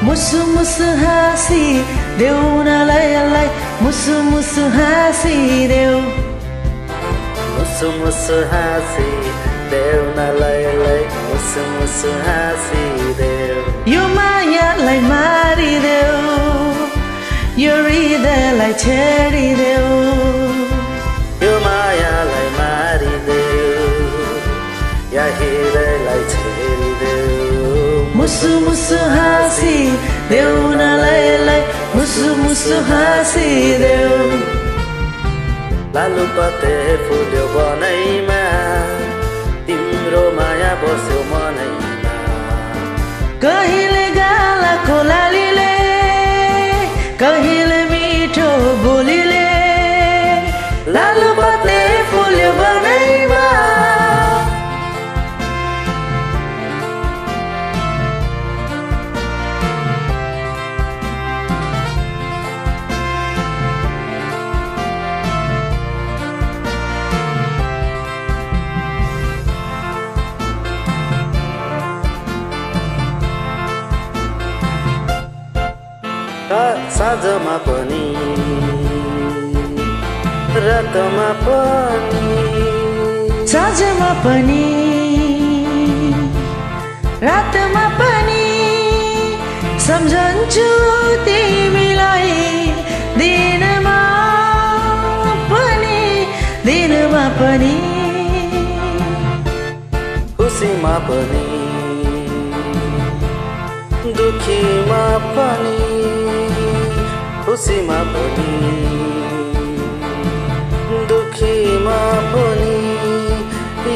मुसु मुसु हाँसी देऊ न लयलाई मुसु मुसु हाँसी देऊ मुसु मुसु हाँसी देऊ न लयलाई मुसु मुसु हाँसी देऊ यो मायालाई मारिदेऊ यो हृदयलाई छेडिदेऊ यो मायालाई मारिदेऊ या हृदयलाई छेडिदेऊ मुसु मुसु हाँसी देऊ न लयलाई मुसु मुसु हाँसी देऊ लालुपाते फुल्यो बनैमा तिम्रो माया बस्यो मनैमा कहिले गालाको लालीले कहिले मिठो बोलीले लालुपाते फुल्यो बनैमा साँझमा पनि रातमा पनि साँझमा पनि रातमा पनि सम्झन्छु तिमीलाई दिनमा पनि खुसीमा पनि दुखीमा पनि खुसीमा पनि दुखीमा पनि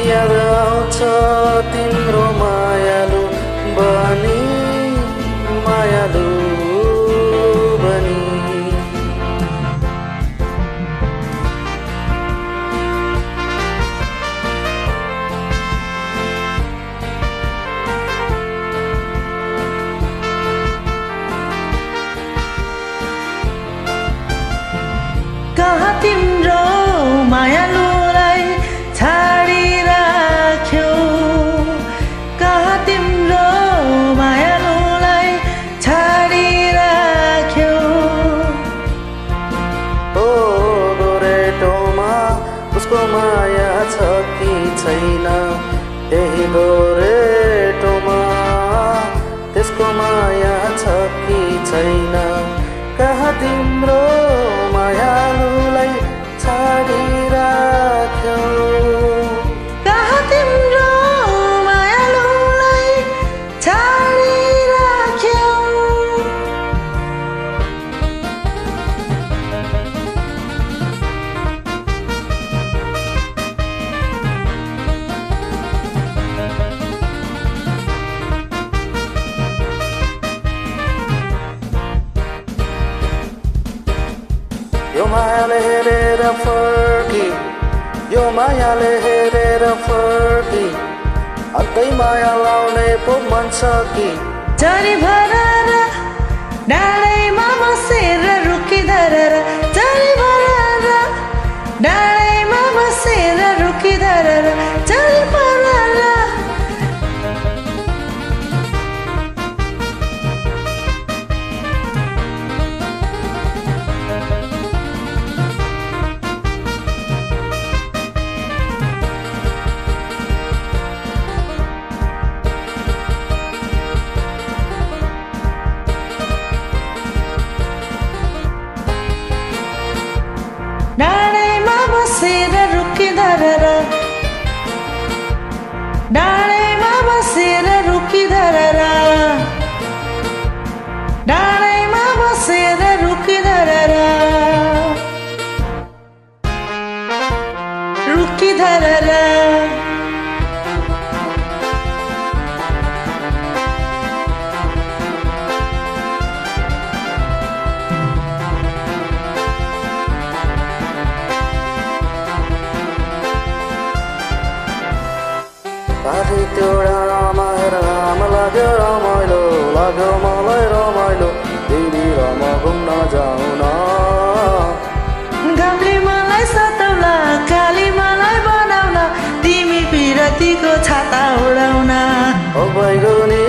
याद आउँछ तिम्रो मायालु बनी मायालु बनी कहाँ तिम्रो मायालुलाई छाडिराख्यो कहाँ तिम्रो मायालुलाई छाडिराख्यो ओ गोरेटोमा उसको माया छ कि छैन त्यही गोरेटोमा त्यसको माया छ कि छैन कहाँ तिम्रो मायालुलाई छाडिराख्यो कहाँ तिम्रो मायालुलाई छाडिराख्यो यो मायाले हेरेर फर्की यो मायाले हेरेर फर्की अन्तै माया लाउने पो मन छ कि झरी भरेर डाँडैमा बसेर रुखी धरेर झरी भरेर डाँडैमा बसेर रुखी धरेर झरी भरेर डाँडैमा बसेर रुखी धरेर डाँडैमा बसेर रुखी धरेर डाँडैमा बसेर रुखी धरेर रुखी धरेर पाखी त्यो राम लाग्यो रमाइलो राख्यो मलाई रमाइलो तिमी र म घुम्न जाउन घामले मलाई सताउला काली मलाई बनाउला तिमी पिरतीको छाता उडाउन ओ बैगुनी